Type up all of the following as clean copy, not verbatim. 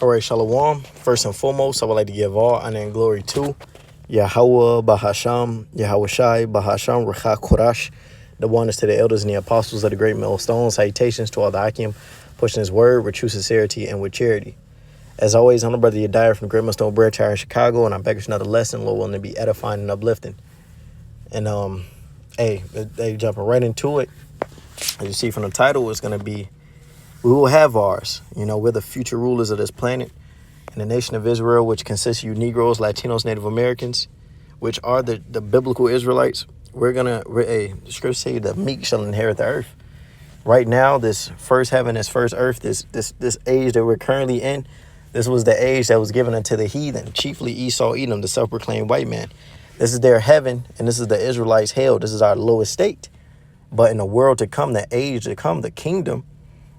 All right, Shalom. First and foremost, I would like to give all honor and glory to Yahweh Bahasham, Yahweh Shai Bahasham, Recha Korash, the oneness to the elders and the apostles of the great millstone. Salutations to all the Akim, pushing his word with true sincerity and with charity. As always, I'm the brother Yediah from the Great Millstone Bread Tower in Chicago, and I'm back with another lesson, Lord willing, to be edifying and uplifting. And they jumping right into it. As you see from the title, it's going to be, we will have ours. You know, we're the future rulers of this planet. And the nation of Israel, which consists of you Negroes, Latinos, Native Americans, which are the biblical Israelites, the scriptures say the meek shall inherit the earth. Right now, this first heaven, this first earth, this age that we're currently in, this was the age that was given unto the heathen, chiefly Esau, Edom, the self-proclaimed white man. This is their heaven, and this is the Israelites' hell. This is our lowest state. But in the world to come, the age to come, the kingdom,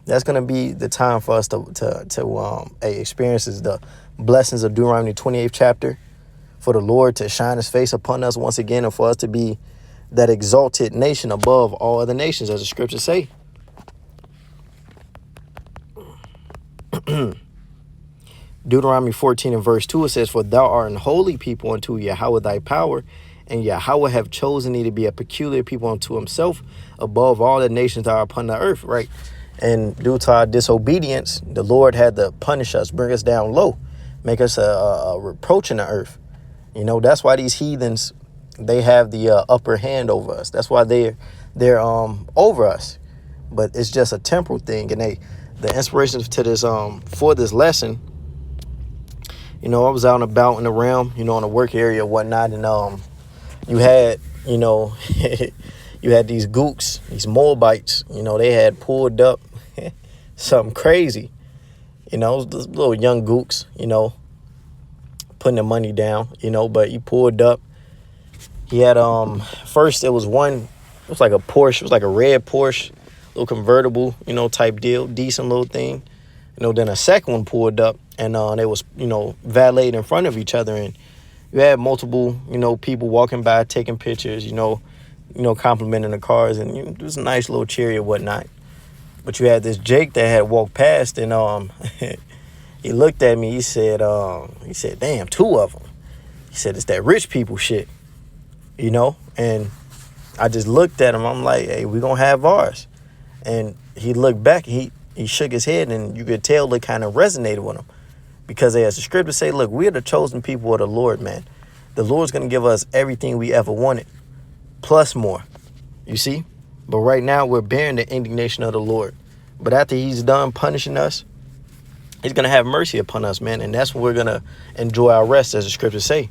that's going to be the time for us to experience the blessings of Deuteronomy 28th chapter, for the Lord to shine his face upon us once again, and for us to be that exalted nation above all other nations, as the scriptures say. Deuteronomy 14 and verse 2, it says, "For thou art an holy people unto Yahweh thy power, and Yahweh have chosen thee to be a peculiar people unto himself above all the nations that are upon the earth," right? And due to our disobedience, the Lord had to punish us, bring us down low, make us a reproach in the earth. You know, that's why these heathens, they have the upper hand over us. That's why they're over us. But it's just a temporal thing. And the inspiration to this for this lesson, you know, I was out and about in the realm, you know, in the work area and whatnot, and you had, you know, you had these gooks, these Moabites, you know, they had pulled up something crazy, you know, those little young gooks, you know, putting the money down, you know, but he pulled up. He had, first it was like a Porsche, it was like a red Porsche, little convertible, you know, type deal, decent little thing. You know, then a second one pulled up, and they was, you know, valeted in front of each other, and you had multiple, you know, people walking by, taking pictures, you know, complimenting the cars, and it was a nice little cherry or whatnot. But you had this Jake that had walked past, and he looked at me. He said, "Damn, two of them." He said, "It's that rich people shit," you know. And I just looked at him. I'm like, "Hey, we gonna have ours." And he looked back. He shook his head, and you could tell it kind of resonated with him, because as the scriptures say, look, we are the chosen people of the Lord, man. The Lord's gonna give us everything we ever wanted, plus more. You see? But right now we're bearing the indignation of the Lord. But after he's done punishing us, he's going to have mercy upon us, man. And that's when we're going to enjoy our rest, as the scriptures say.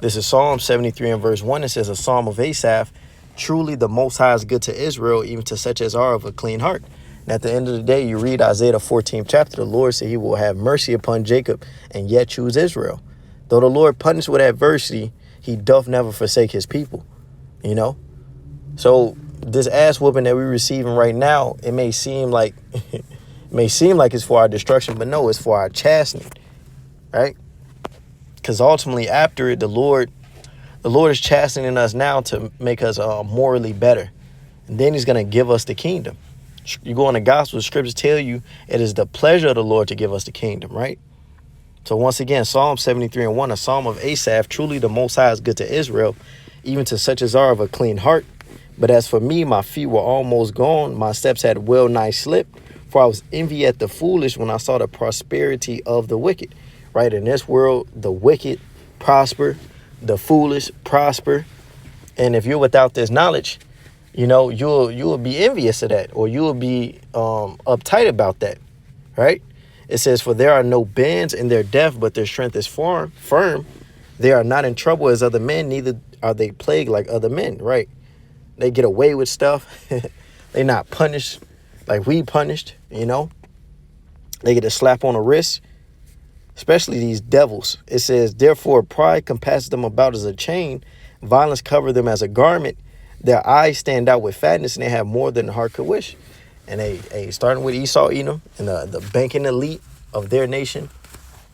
This is Psalm 73 and verse 1. It says, "A psalm of Asaph, truly the Most High is good to Israel, even to such as are of a clean heart." And at the end of the day, you read Isaiah 14th chapter, the Lord said he will have mercy upon Jacob and yet choose Israel. Though the Lord punished with adversity, he doth never forsake his people, you know. So this ass whooping that we're receiving right now, it may seem like it's for our destruction, but no, it's for our chastening, right? Because ultimately, after it, the Lord is chastening us now to make us morally better, and then he's gonna give us the kingdom. You go in the gospel, the scriptures tell you it is the pleasure of the Lord to give us the kingdom, right? So once again, Psalm 73 and 1, a psalm of Asaph, truly the Most High is good to Israel, even to such as are of a clean heart. But as for me, my feet were almost gone. My steps had well nigh slipped. For I was envy at the foolish when I saw the prosperity of the wicked. Right? In this world, the wicked prosper, the foolish prosper. And if you're without this knowledge, you know, you'll be envious of that, or you'll be uptight about that. Right? It says, "For there are no bands in their death, but their strength is firm. They are not in trouble as other men, neither are they plagued like other men." Right? They get away with stuff. They not punished like we punished, you know. They get a slap on the wrist, especially these devils. It says, "Therefore pride compasses them about as a chain. Violence cover them as a garment. Their eyes stand out with fatness, and they have more than the heart could wish." And they starting with Esau, Edom, and the banking elite of their nation,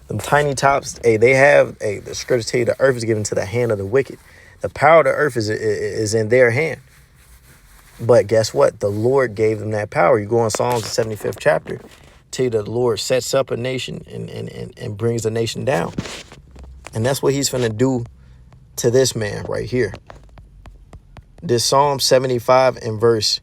them tiny tops. They have the scriptures tell you the earth is given to the hand of the wicked. The power of the earth is in their hand. But guess what? The Lord gave them that power. You go in Psalms, the 75th chapter. till the Lord sets up a nation and brings the nation down. And that's what he's finna do to this man right here. This Psalm 75 and verse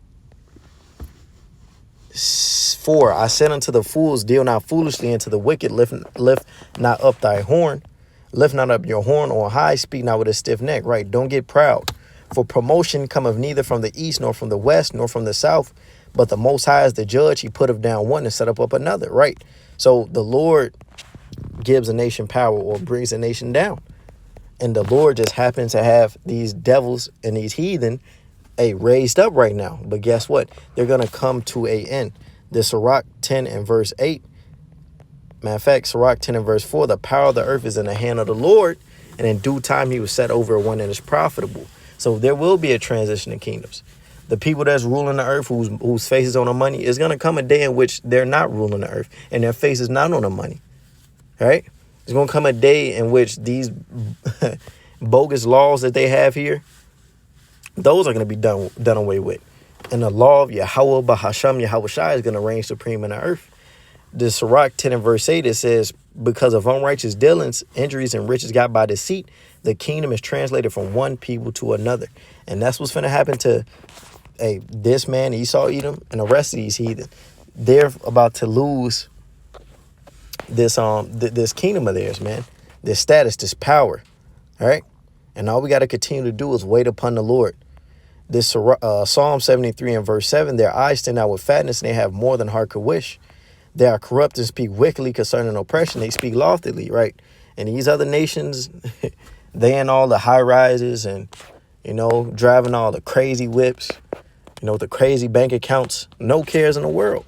4. I said unto the fools, deal not foolishly, and to the wicked, lift not up thy horn. Lift not up your horn on high, speak not with a stiff neck, right? Don't get proud. For promotion cometh neither from the east, nor from the west, nor from the south, but the Most High is the judge. He puteth down one and set up another, right? So the Lord gives a nation power or brings a nation down. And the Lord just happens to have these devils and these heathen raised up right now. But guess what? They're going to come to an end. The Sirach 10 and verse 8. Matter of fact, Sirach 10 and verse 4, the power of the earth is in the hand of the Lord, and in due time he will set over one that is profitable. So there will be a transition of kingdoms. The people that's ruling the earth, whose face is on the money, is going to come a day in which they're not ruling the earth and their face is not on the money. Right? There's going to come a day in which these bogus laws that they have here, those are going to be done away with. And the law of Yahweh Bahasham Yahweh Shai is going to reign supreme in the earth. The Sirach 10 and verse 8, it says, because of unrighteous dealings, injuries, and riches got by deceit, the kingdom is translated from one people to another. And that's what's going to happen to this man, Esau, Edom, and the rest of these heathen. They're about to lose this this kingdom of theirs, man. This status, this power. All right? And all we got to continue to do is wait upon the Lord. This Psalm 73 and verse 7, their eyes stand out with fatness, and they have more than heart could wish. They are corrupt and speak wickedly concerning oppression. They speak loftily, right? And these other nations, they in all the high rises and, driving all the crazy whips, the crazy bank accounts, no cares in the world.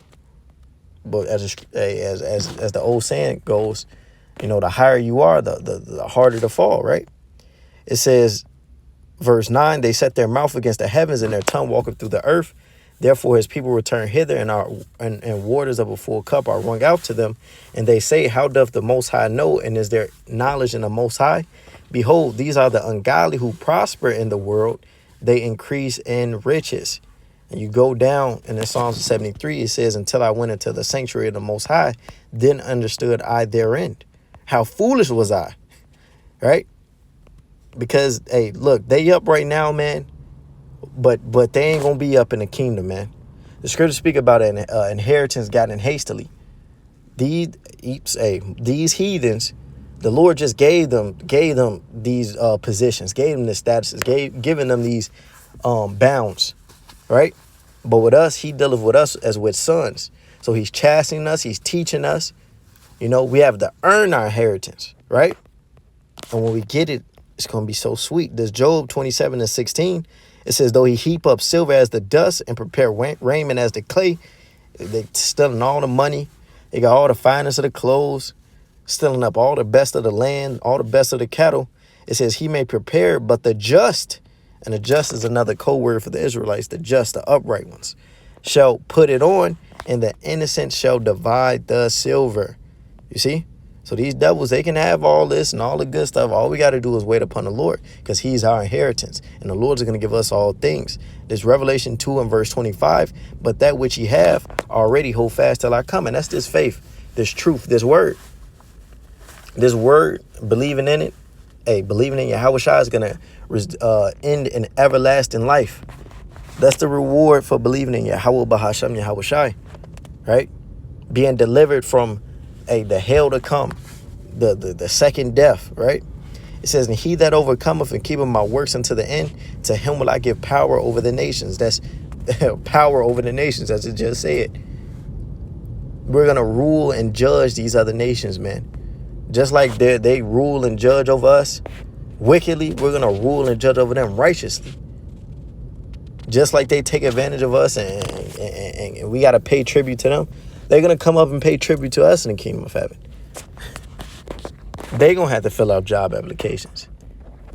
But as the old saying goes, the higher you are, the harder to fall, right? It says, verse 9, they set their mouth against the heavens and their tongue walketh through the earth. Therefore his people return hither, and waters of a full cup are wrung out to them. And they say, how doth the Most High know? And is there knowledge in the Most High? Behold, these are the ungodly who prosper in the world. They increase in riches. And you go down in the Psalms 73, it says, until I went into the sanctuary of the Most High, then understood I therein. How foolish was I? Right? Because, hey, look, they up right now, man. But they ain't gonna be up in the kingdom, man. The scriptures speak about an inheritance gotten hastily. These heathens, the Lord just gave them these positions, gave them the statuses, giving them these bounds, right? But with us, he dealeth with us as with sons. So he's chastening us, he's teaching us. We have to earn our inheritance, right? And when we get it, it's gonna be so sweet. There's Job 27 and 16. It says, though he heap up silver as the dust and prepare raiment as the clay, they stealing all the money. They got all the finest of the clothes, stealing up all the best of the land, all the best of the cattle. It says he may prepare, but the just, and the just is another code word for the Israelites, the just, the upright ones, shall put it on, and the innocent shall divide the silver. You see? So these devils, they can have all this and all the good stuff. All we got to do is wait upon the Lord, because he's our inheritance. And the Lord is going to give us all things. There's Revelation 2 and verse 25. But that which ye have already hold fast till I come. And that's this faith, this truth, this word. This word, believing in it. Hey, believing in Yahweh Shai is going to end in everlasting life. That's the reward for believing in Yahweh Bahasham Yahweh Shai. Right? Being delivered from the hell to come, the second death, right? It says, and he that overcometh and keepeth my works unto the end, to him will I give power over the nations. That's power over the nations, as it just said. We're going to rule and judge these other nations, man. Just like they rule and judge over us wickedly, we're going to rule and judge over them righteously. Just like they take advantage of us and we got to pay tribute to them, they're going to come up and pay tribute to us in the kingdom of heaven. They're going to have to fill out job applications,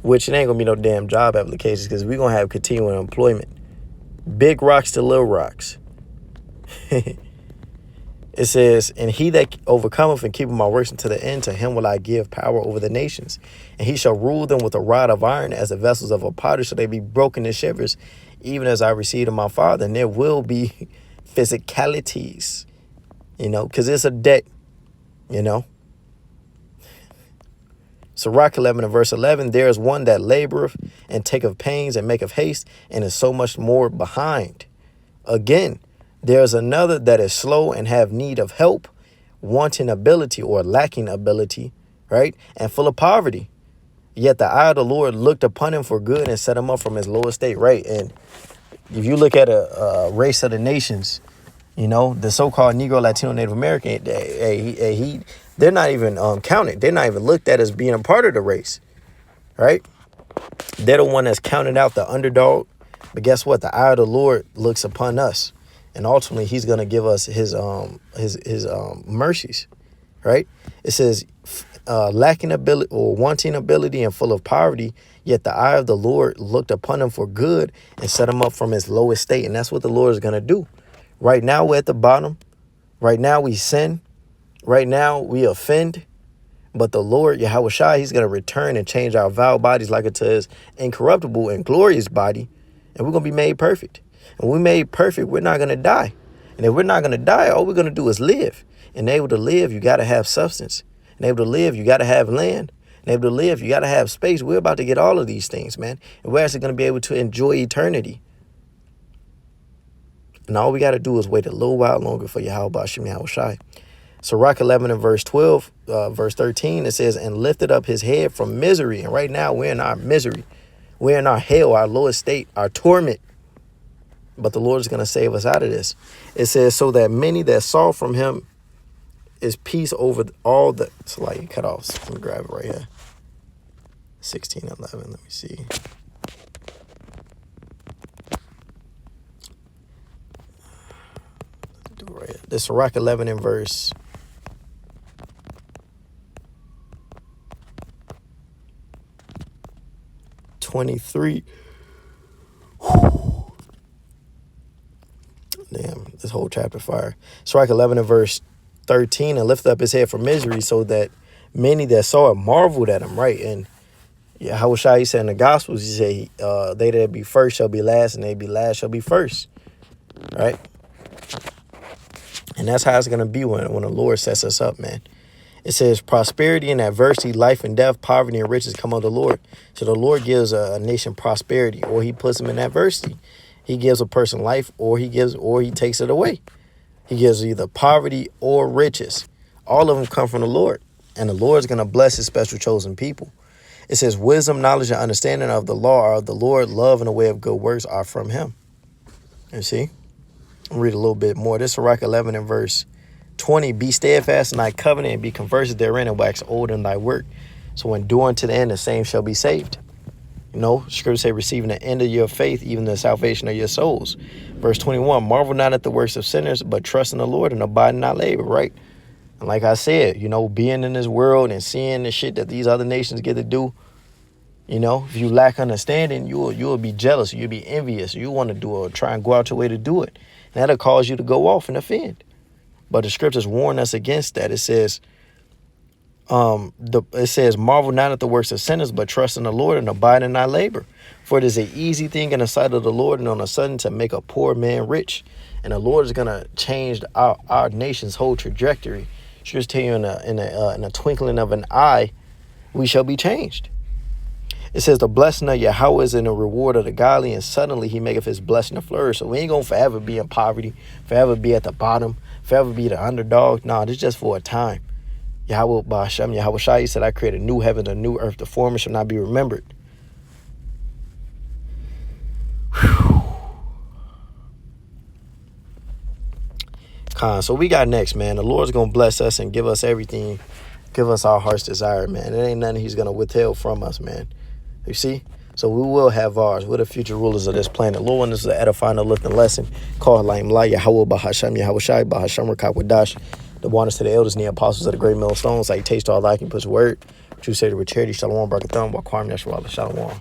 which it ain't going to be no damn job applications, because we're going to have continuing employment. Big rocks to little rocks. It says, and he that overcometh and keepeth my works unto the end, to him will I give power over the nations. And he shall rule them with a rod of iron, as the vessels of a potter shall they be broken to shivers, even as I received of my Father. And there will be physicalities. because it's a debt, you know. Sirach 11 and verse 11, there is one that laboreth and taketh pains and maketh haste, and is so much more behind. Again, there is another that is slow and have need of help, wanting ability or lacking ability, right? And full of poverty. Yet the eye of the Lord looked upon him for good and set him up from his low estate, right? And if you look at a race of the nations, the so-called Negro, Latino, Native American, they're not even counted. They're not even looked at as being a part of the race, right? They're the one that's counted out, the underdog. But guess what? The eye of the Lord looks upon us, and ultimately He's gonna give us His mercies, right? It says, lacking ability or wanting ability and full of poverty, yet the eye of the Lord looked upon him for good and set him up from his low estate. And that's what the Lord is gonna do. Right now we're at the bottom. Right now we sin. Right now we offend. But the Lord, Yahweh Shai, He's going to return and change our vile bodies like unto His incorruptible and glorious body. And we're going to be made perfect. And when we're made perfect, we're not going to die. And if we're not going to die, all we're going to do is live. And able to live, you got to have substance. And able to live, you got to have land. And able to live, you got to have space. We're about to get all of these things, man. And we're actually going to be able to enjoy eternity. And all we got to do is wait a little while longer for Yahweh Ba'ashem Yahweh Shai. Sirach 11 and verse 12, verse 13, it says, and lifted up his head from misery. And right now we're in our misery. We're in our hell, our lowest state, our torment. But the Lord is going to save us out of this. It says, so that many that saw from him is peace over all the... It's like cut off. Let me grab it right here. 16:11. Let me see. Do it right here. This Sirach 11 and verse 23. Damn, this whole chapter fire. Sirach 11 and verse 13, and lift up his head from misery, so that many that saw it marveled at him, right? And Yahweh Shai, He said in the Gospels, He said, they that be first shall be last, and they be last shall be first, right? And that's how it's going to be when the Lord sets us up, man. It says prosperity and adversity, life and death, poverty and riches come of the Lord. So the Lord gives a nation prosperity, or He puts them in adversity. He gives a person life, or He takes it away. He gives either poverty or riches. All of them come from the Lord. And the Lord's going to bless His special chosen people. It says wisdom, knowledge, and understanding of the law are of the Lord. Love and the way of good works are from Him. You see? I'll read a little bit more. This is Sirach 11 and verse 20. Be steadfast in thy covenant, and be conversant therein, and wax old in thy work. So enduring to the end, the same shall be saved. Scripture say, receiving the end of your faith, even the salvation of your souls. Verse 21, marvel not at the works of sinners, but trust in the Lord and abide in thy labor, right? And like I said, being in this world and seeing the shit that these other nations get to do, if you lack understanding, you'll be jealous, you'll be envious, you want to do it, or try and go out your way to do it. And that'll cause you to go off and offend. But the scriptures warn us against that. It says, marvel not at the works of sinners, but trust in the Lord and abide in thy labor. For it is an easy thing in the sight of the Lord, and on a sudden to make a poor man rich. And the Lord is going to change our nation's whole trajectory. Just tell you in a twinkling of an eye, we shall be changed. It says the blessing of Yahweh is in the reward of the godly, and suddenly He maketh His blessing to flourish. So we ain't going to forever be in poverty, forever be at the bottom, forever be the underdog. No, this is just for a time. Yahweh Ba'ashem, Yahweh Shai, He said, I create a new heaven, a new earth. The former shall not be remembered. So we got next, man. The Lord's going to bless us and give us everything, give us our heart's desire, man. It ain't nothing He's going to withhold from us, man. You see? So we will have ours. We're the future rulers of this planet. Lord, when this is an edifying, uplifting lesson called Laim La, Yahweh Ba'ashem, Yahweh Shai, Ba'ashem Rakak Wadash. The waters to the elders and the apostles of the great millstones, like taste all I can put your word. True say to charity, Shalom, Barakatham, Wakwam, Yashua, Shalom.